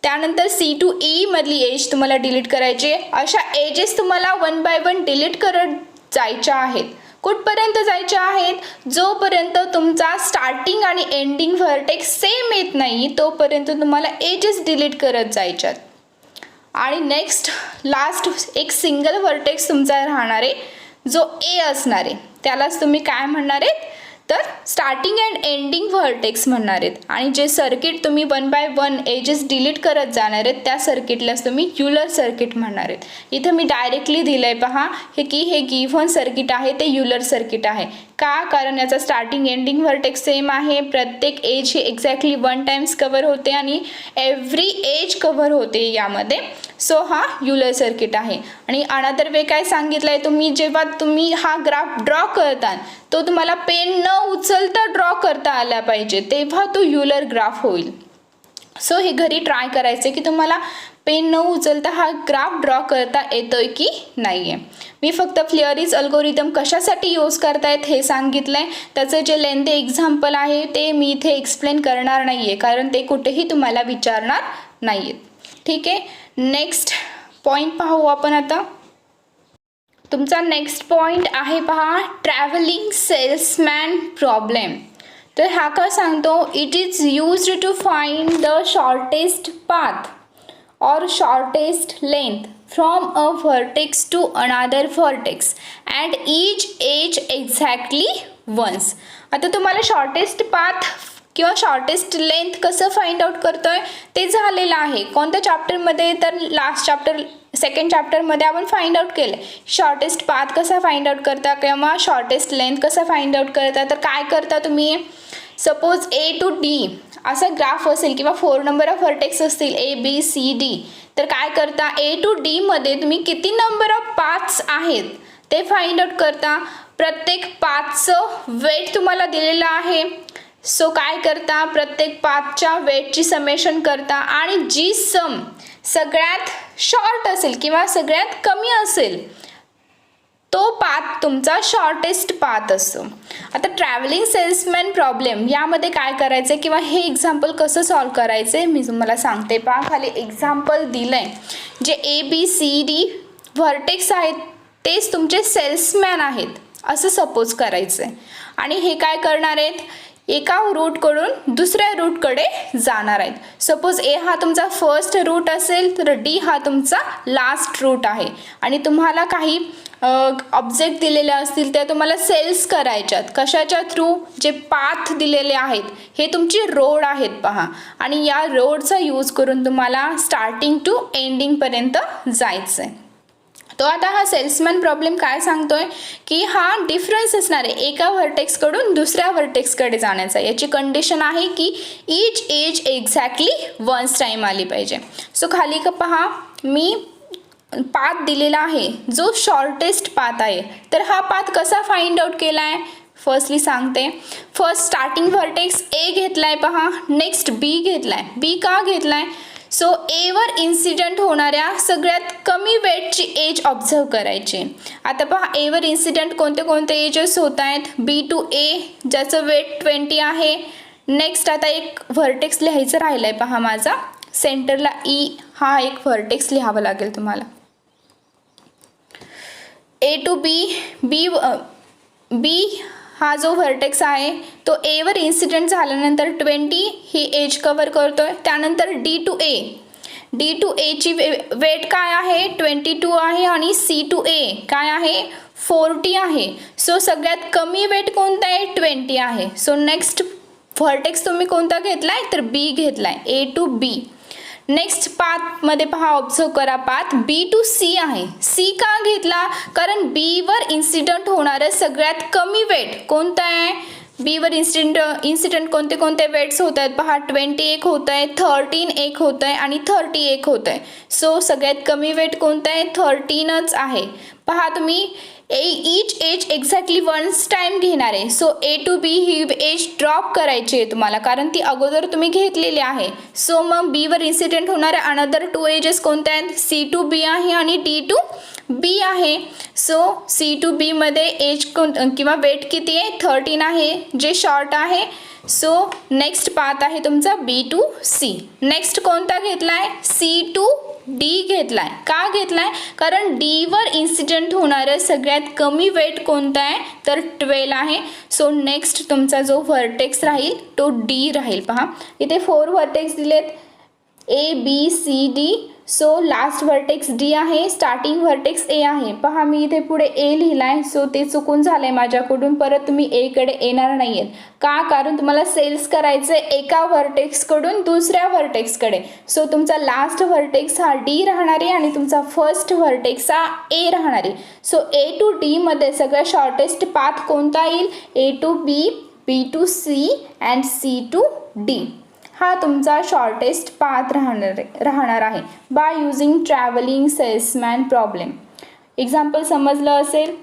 त्यानंतर C to E मधली एज तुम्हाला डिलीट करायची. अशा एजेस तुम्हाला 1 by 1 डिलीट करत जायच्या आहेत. कुठपर्यंत जायचे आहेत, जोपर्यंत तुमचा स्टार्टिंग आणि एंडिंग व्हर्टेक्स सेम येत नाही तोपर्यंत तुम्हाला एजेस डिलीट करत जायच्यात. आणि नेक्स्ट लास्ट एक सिंगल व्हर्टेक्स तुमचा राहणार आहे जो A असणार आहे, त्यालाच तुम्ही काय म्हणणार आहेत तर स्टार्टिंग अँड एंडिंग व्हर्टेक्स म्हणणार आहेत. आणि जे सर्किट तुम्ही 1 by 1 एजेस डिलीट करत जाणार आहेत त्या सर्किटलाच तुम्ही युलर सर्किट म्हणणार आहेत. इथं मी डायरेक्टली दिलं आहे पहा की हे गिव्हन सर्किट आहे ते युलर सर्किट आहे. का, कारण याचा स्टार्टिंग एंडिंग व्हर्टेक्स सेम आहे, प्रत्येक एज ही एक्झॅक्टली 1 टाइम्स कव्हर होते आणि एव्हरी एज कव्हर होते यामध्ये. सो हा युलर सर्किट आहे. आणि अनदर वे काय सांगितलं आहे, तुम्ही जेव्हा तुम्ही हा ग्राफ ड्रॉ करता तो तुम्हाला पेन न उचलता ड्रॉ करता आला पाहिजे, तेव्हा तो युलर ग्राफ होईल. सो हे घरी ट्राय करायचे की तुम्हाला पेन न उचलता हा ग्राफ ड्रॉ करता येतोय की नाही आहे. मी फक्त फ्लेअरीज अल्गोरिदम कशासाठी यूज करतायत हे सांगितलं आहे. त्याचं जे लेंथी एक्झाम्पल आहे ते मी इथे एक्सप्लेन करणार नाही आहे, कारण ते कुठेही तुम्हाला विचारणार नाही आहेत. ठीक आहे, नेक्स्ट पॉईंट पाहू आपण आता. तुमचा नेक्स्ट पॉईंट आहे पहा, ट्रॅव्हलिंग सेल्समॅन प्रॉब्लेम. तर हा का सांगतो, it is used to find the shortest path or shortest length from a vertex to another vertex and each edge exactly once. आता तुम्हाला शॉर्टेस्ट पाथ किंवा शॉर्टेस्ट लेंथ कसं फाइंड आउट करतोय ते झालेलं आहे. कोणत्या चॅप्टरमध्ये तर लास्ट चॅप्टर सेकंड चॅप्टरमध्ये आपण फाइंड आउट केलं शॉर्टेस्ट पाथ कसा फाइंड आउट करता किंवा शॉर्टेस्ट लेंथ कसं फाइंड आउट करता. तर काय करता तुम्ही, सपोज A to D असा ग्राफ असेल किंवा 4 नंबर ऑफ व्हर्टेक्स असतील A B C D, तर काय करता A to D मध्ये तुम्ही किती नंबर ऑफ पाथ्स आहेत ते फाइंड आउट करता. प्रत्येक पाथचं वेट तुम्हाला दिलेलं आहे. सो काय करता, प्रत्येक पाथच्या वेटची समेशन करता आणि जी सम सगळ्यात शॉर्ट असेल किंवा सगळ्यात कमी असेल तो पाथ तुमचा शॉर्टेस्ट पाथ असतो. आता ट्रॅव्हलिंग सेल्समॅन प्रॉब्लेम यामध्ये काय करायचं किंवा हे एक्झाम्पल कसं सॉल्व करायचं मी तुम्हाला सांगते. पहा खाली एक्झाम्पल दिलं आहे, जे ABCD व्हर्टेक्स आहेत तेच तुमचे सेल्समॅन आहेत असं सपोज करायचं आहे. आणि हे काय करणार आहेत, एका रूटकडून दुसऱ्या रूटकडे जाणार आहेत. सपोज A हा तुमचा फर्स्ट रूट असेल तर D हा तुमचा लास्ट रूट आहे. आणि तुम्हाला काही ऑब्जेक्ट दिलेले असतील त्या तुम्हाला सेल्स करायच्यात. कशाच्या थ्रू, जे पाथ दिलेले आहेत हे तुमची रोड आहेत पहा, आणि या रोडचा यूज करून तुम्हाला स्टार्टिंग टू एंडिंगपर्यंत जायचं आहे. तो आता हा सेल्समॅन प्रॉब्लेम काय सांगतोय की हा डिफरन्स असणार आहे एका व्हर्टेक्सकडून दुसऱ्या व्हर्टेक्सकडे जाण्याचा. याची कंडिशन आहे की each edge exactly once time आली पाहिजे. सो खाली का पहा, मी पाथ दिलेला आहे जो शॉर्टेस्ट पाथ आहे. तर हा पाथ कसा फाइंड आउट केला आहे फर्स्टली सांगते. फर्स्ट स्टार्टिंग व्हर्टेक्स ए घेतला आहे पहा, नेक्स्ट बी घेतला आहे. बी का घेतला आहे? सो एवर इन्सिडेंट होणाऱ्या सगळ्यात कमी वेटची एज ऑब्झर्व करायची. आता पहा एवर इन्सिडेंट कोणते कोणते एजेस होत आहेत. बी टू ए ज्याचं वेट 20 आहे. नेक्स्ट आता एक व्हर्टेक्स लिहायचं राहिलं आहे पहा माझा, सेंटरला ई हा एक व्हर्टेक्स लिहावा लागेल तुम्हाला. ए टू बी, बी हा जो व्हर्टेक्स आहे तो एवर इन्सिडेंट झाल्यानंतर 20 ही एज कवर करतोय. त्यानंतर डी टू एची वेट काय आहे 22 आहे आणि सी टू ए काय आहे 40 आहे. सो सगळ्यात कमी वेट कोणता आहे 20 आहे. सो नेक्स्ट व्हर्टेक्स तुम्ही कोणता घेतलाय तर बी घेतलाय, ए टू बी. नेक्स्ट पाथमध्ये पहा, ऑब्झर्व करा पाथ बी टू सी आहे. सी का घेतला? कारण बीवर इन्सिडेंट होणारं सगळ्यात कमी वेट कोणतं आहे. बीवर इन्सिडेंट कोणते कोणते वेट्स होत आहेत पहा, 20 एक होत आहे, 13 एक होत आहे आणि 30 एक होत आहे. सो सगळ्यात कमी वेट कोणतं आहे 13च आहे. पहा तुम्ही each edge exactly once time घेणार आहे. सो ए टू बी ही एज ड्रॉप करायची आहे तुम्हाला, कारण ती अगोदर तुम्ही घेतलेली आहे. सो मग बीवर इन्सिडेंट होणाऱ्या अनदर 2 एजेस कोणत्या आहेत, सी टू बी आहे आणि डी टू बी आहे. सो सी टू बीमध्ये एज किंवा वेट किती आहे 13 आहे, जे शॉर्ट आहे. सो नेक्स्ट पाथ आहे तुमचा बी टू सी. नेक्स्ट कोणता घेतला आहे सी टू डी घेतलाय. का घेतलाय? कारण डीवर इन्सिडेंट होणारं सगळ्यात कमी वेट कोणता आहे तर 12 आहे. सो नेक्स्ट तुमचा जो व्हर्टेक्स राहील तो डी राहील. पहा इथे 4 व्हर्टेक्स दिलेत, A B C D. So last vertex D आहे, स्टार्टिंग व्हर्टेक्स ए आहे. पहा मी इथे पुढे ए लिहिलाय, सो ते चुकून झालंय माझ्याकडून. परत तुम्ही ए कडे येणार नाहीयेत. का? कारण तुम्हाला सेल्स करायचं एका व्हर्टेक्सकडून दुसऱ्या व्हर्टेक्सकडे. सो तुमचा लास्ट व्हर्टेक्स हा डी राहणार आहे आणि तुमचा फर्स्ट व्हर्टेक्स हा ए राहणार आहे. सो ए टू डी मध्ये सगळ्यात शॉर्टेस्ट पाथ कोणता येईल, A to B, B to C and C to D. हा तुमचा शॉर्टेस्ट पाथ राहणार आहे by using travelling salesman problem. Example समजलं असेल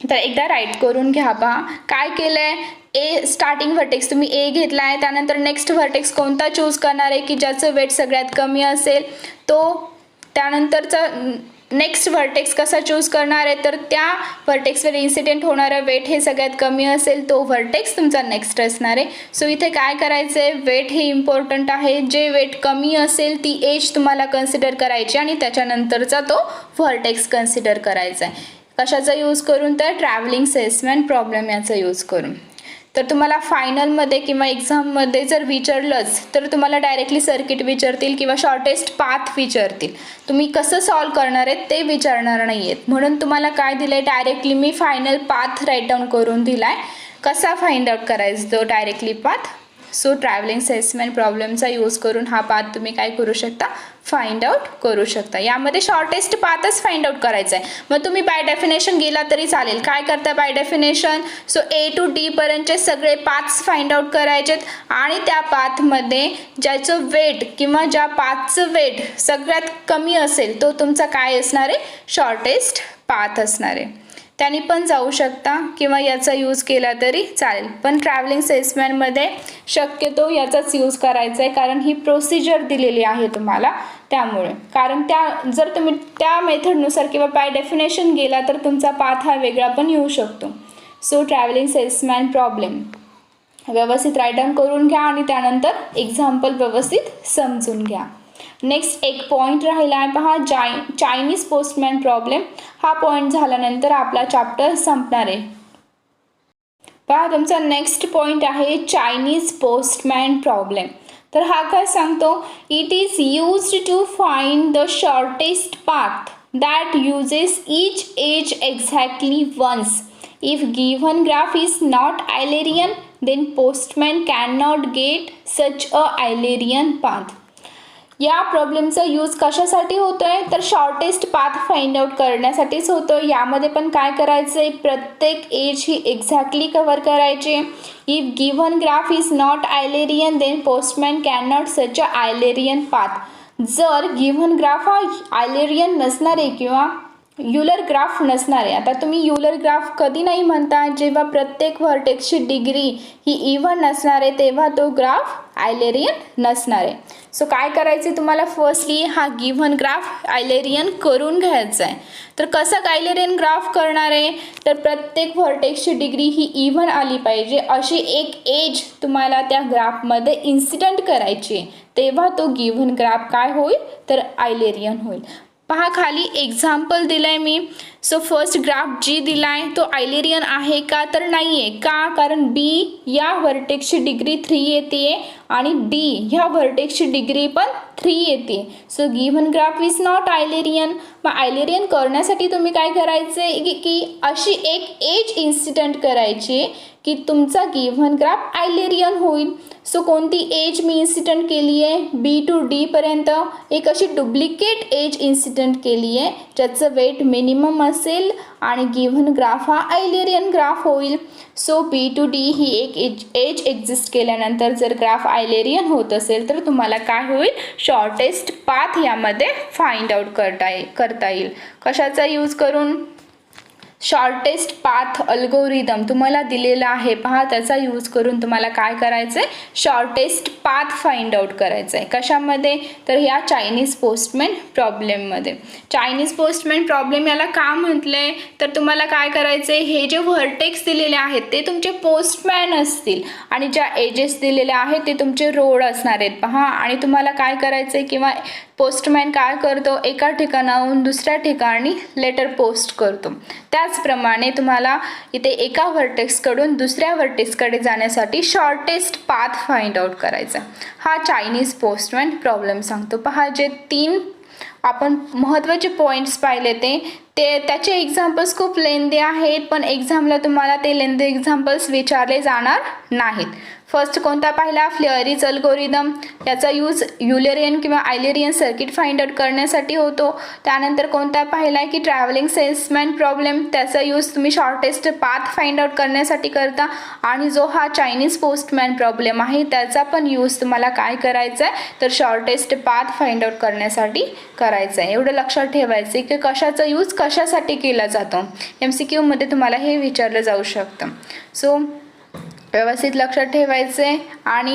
तर एकदा राईट करून घ्या. पहा काय केलं आहे, ए स्टार्टिंग व्हर्टेक्स तुम्ही ए घेतला आहे. त्यानंतर नेक्स्ट व्हर्टेक्स कोणता चूज करणार आहे की ज्याचं वेट सगळ्यात कमी असेल तो. त्यानंतरचा नेक्स्ट व्हर्टेक्स कसा चूज करणार आहे तर त्या व्हर्टेक्सवर इन्सिडेंट होणारा वेट हे सगळ्यात कमी असेल तो व्हर्टेक्स तुमचा नेक्स्ट असणार आहे. सो इथे काय करायचं आहे, वेट हे इम्पॉर्टंट आहे. जे वेट कमी असेल ती एज तुम्हाला कन्सिडर करायची आणि त्याच्यानंतरचा तो व्हर्टेक्स कन्सिडर करायचा आहे. कशाचा यूज करून तर ट्रॅव्हलिंग सेल्समॅन प्रॉब्लेम याचा यूज करून. तर तुम्हाला फायनलमध्ये किंवा एक्झाममध्ये जर विचारलंच तर तुम्हाला डायरेक्टली सर्किट विचारतील किंवा शॉर्टेस्ट पाथ विचारतील. तुम्ही कसं सॉल्व करणार आहेत ते विचारणार नाही आहेत. म्हणून तुम्हाला काय दिलं आहे, डायरेक्टली मी फायनल पाथ राईट डाऊन करून दिला आहे. कसा फाइंड आउट करायचा तो directly path. So travelling salesman प्रॉब्लेमचा यूज करून हा पाथ तुम्ही काय करू शकता, फाइंड आउट करू शकता. यामध्ये शॉर्टेस्ट पाथच फाइंड आउट करायचा आहे. मग तुम्ही बाय डेफिनेशन गेला तरी चालेल. काय करता by definition, so A to D पर्यंतचे सगळे पाथ्स फाइंड आउट करायचेत आणि त्या पाथमध्ये ज्याचं वेट किंवा ज्या पाथचं वेट सगळ्यात कमी असेल तो तुमचा काय असणार आहे, शॉर्टेस्ट पाथ असणार आहे. त्याने पण जाऊ शकता किंवा याचा यूज केला तरी चालेल. पण ट्रॅव्हलिंग सेल्समॅनमध्ये शक्यतो याचाच यूज करायचा आहे कारण ही प्रोसिजर दिलेली आहे तुम्हाला. त्यामुळे कारण जर तुम्ही त्या मेथडनुसार किंवा बाय डेफिनेशन गेला तर तुमचा पाथ हा वेगळा पण येऊ शकतो. सो ट्रॅव्हलिंग सेल्समॅन प्रॉब्लेम व्यवस्थित राईट डाऊन करून घ्या आणि त्यानंतर एक्झाम्पल व्यवस्थित समजून घ्या. नेक्स्ट एक पॉईंट राहिला आहे पहा, चायनीज पोस्टमॅन प्रॉब्लेम. हा पॉईंट झाल्यानंतर आपला चॅप्टर संपणार आहे. पहा तुमचा नेक्स्ट पॉईंट आहे चायनीज पोस्टमॅन प्रॉब्लेम. तर हा काय सांगतो, it is used to find the shortest path that uses each edge exactly once. If given graph is not Eulerian then postman cannot get such a Eulerian path. या प्रॉब्लेमचा यूज कशासाठी होतोय तर शॉर्टेस्ट पाथ फाइंड आउट करण्यासाठीच होतो. यामध्ये पण काय करायचं आहे, प्रत्येक एज ही एक्झॅक्टली कव्हर करायची. If given graph is not Eulerian then postman can not such a Eulerian path. जर गिव्हन ग्राफ हा आयलेरियन नसणार आहे किंवा युलर ग्राफ नसणार आहे. आता तुम्ही युलर ग्राफ कधी नाही म्हणता, जेव्हा प्रत्येक व्हर्टेक्सची डिग्री ही इव्हन नसणार आहे तेव्हा तो ग्राफ आयलेरियन नसणार आहे. सो काय करायचे तुम्हाला, फर्स्टली हा गिव्हन ग्राफ आयलेरियन करून घ्यायचा आहे. तर कसं आयलेरियन ग्राफ करणार आहे तर प्रत्येक व्हर्टेक्सची डिग्री ही इव्हन आली पाहिजे अशी एक एज तुम्हाला त्या ग्राफमध्ये इन्सिडंट करायची आहे, तेव्हा तो गिव्हन ग्राफ काय होईल तर आयलेरियन होईल. पहा खाली एक्झाम्पल दिलंय मी. सो फर्स्ट ग्राफ जी दिलाय तो आयलेरियन आहे का तर नाही आहे. का, कारण बी या व्हर्टेक्सची डिग्री 3 येते आणि डी ह्या व्हर्टेक्सची डिग्री पण 3 येते. So given graph is not Eulerian. मग आयलेरियन करण्यासाठी तुम्ही काय करायचे की अशी एक एज इन्सिडंट करायची की तुमचा गिव्हन ग्राफ आयलेरियन होईल. सो कोणती एज मी इन्सिडंट केली आहे, बी टू डी पर्यंत एक अशी डुप्लिकेट एज इन्सिडंट केली आहे ज्याचं वेट मिनिमम असेल आणि गिव्हन ग्राफ हा आयलेरियन ग्राफ होईल. सो बी टू डी ही एक एज एक्झिस्ट केल्यानंतर जर ग्राफ आयलेरियन होत असेल तर तुम्हाला काय होईल, शॉर्टेस्ट पाथ यामध्ये फाइंड आउट करता येईल. कशाचा यूज करून, शॉर्टेस्ट पाथ अल्गोरिदम तुम्हाला दिलेला आहे पहा, त्याचा यूज करून तुम्हाला काय करायचं आहे, शॉर्टेस्ट पाथ फाइंड आउट करायचं आहे. कशामध्ये तर ह्या चायनीज पोस्टमॅन प्रॉब्लेममध्ये. चायनीज पोस्टमॅन प्रॉब्लेम याला का म्हटलं आहे तर तुम्हाला काय करायचं आहे, हे जे व्हर्टेक्स दिलेले आहेत ते तुमचे पोस्टमॅन असतील आणि ज्या एजेस दिलेल्या आहेत ते तुमचे रोड असणार आहेत पहा. आणि तुम्हाला काय करायचं आहे किंवा पोस्टमॅन काय करतो, एका ठिकाणाहून दुसऱ्या ठिकाणी लेटर पोस्ट करतो. त्याचप्रमाणे तुम्हाला इथे एका व्हर्टेक्सकडून दुसऱ्या व्हर्टेक्सकडे जाण्यासाठी शॉर्टेस्ट पाथ फाइंड आउट करायचा. हा चायनीज पोस्टमॅन प्रॉब्लेम सांगतो. पहा जे 3 आपण महत्त्वाचे पॉईंट्स पाहिले ते त्याचे एक्झाम्पल्स खूप लेंदी आहेत, पण एक्झामला तुम्हाला ते लेंदी एक्झाम्पल्स विचारले जाणार नाहीत. फर्स्ट कोणता पाहिला, फ्लेअरीज अल्गोरिदम. याचा यूज युलेरियन किंवा आयलेरियन सर्किट फाइंड आउट करण्यासाठी होतो. त्यानंतर कोणता पाहिला की ट्रॅव्हलिंग सेल्समॅन प्रॉब्लेम. त्याचा यूज तुम्ही शॉर्टेस्ट पाथ फाइंड आउट करण्यासाठी करता. आणि जो हा चायनीज पोस्टमॅन प्रॉब्लेम आहे त्याचा पण यूज तुम्हाला काय करायचा आहे तर शॉर्टेस्ट पाथ फाइंड आउट करण्यासाठी करायचा आहे. एवढं लक्षात ठेवायचं की कशाचा यूज कशासाठी केला जातो. MCQ मध्ये तुम्हाला हे विचारलं जाऊ शकतं. सो व्यवस्थित लक्षात ठेवायचे. आणि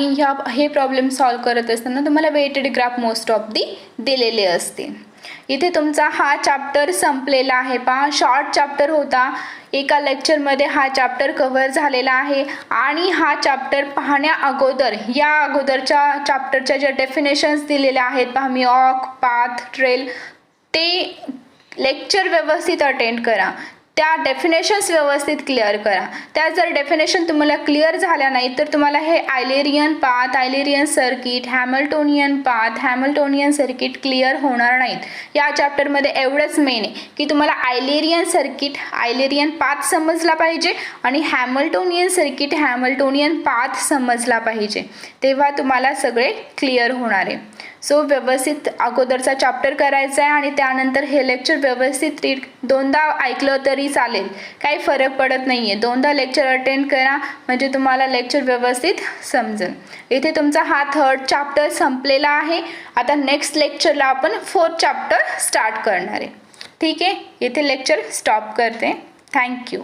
हे प्रॉब्लेम सॉल्व करत असताना तुम्हाला वेटेड ग्राफ मोस्ट ऑफ दिलेले असतील. इथे तुमचा हा चॅप्टर संपलेला आहे पहा. शॉर्ट चॅप्टर होता, एका लेक्चरमध्ये हा चॅप्टर कव्हर झालेला आहे. आणि हा चॅप्टर पाहण्या अगोदर या अगोदरच्या चॅप्टरच्या ज्या डेफिनेशन्स दिलेल्या आहेत पहा, मी ऑक, पाथ, ट्रेल, ते लेक्चर व्यवस्थित अटेंड करा. त्या डेफिनेशन्स व्यवस्थित क्लिअर करा. त्या जर डेफिनेशन तुम्हाला क्लिअर झाल्या नाही तर तुम्हाला हे Eulerian path, Eulerian circuit, Hamiltonian path, Hamiltonian circuit clear होणार नाहीत. या चॅप्टरमध्ये एवढंच मेन आहे की तुम्हाला आयलेरियन सर्किट, आयलेरियन पाथ समजला पाहिजे आणि हॅमिल्टोनियन सर्किट, हॅमिल्टोनियन पाथ समजला पाहिजे, तेव्हा तुम्हाला सगळे क्लिअर होणार आहे. सो व्यवस्थित अगोदरचा चॅप्टर करायचा आहे आणि त्यानंतर हे लेक्चर व्यवस्थित रीड, 2दा ऐकलं तरी चालेल, काही फरक पडत नाही आहे. 2दा लेक्चर अटेंड करा म्हणजे तुम्हाला लेक्चर व्यवस्थित समजेल. इथे तुमचा हा 3rd चॅप्टर संपलेला आहे. आता नेक्स्ट लेक्चरला आपण 4th चॅप्टर स्टार्ट करणार आहे. ठीक आहे, इथे लेक्चर स्टॉप करते. थँक्यू.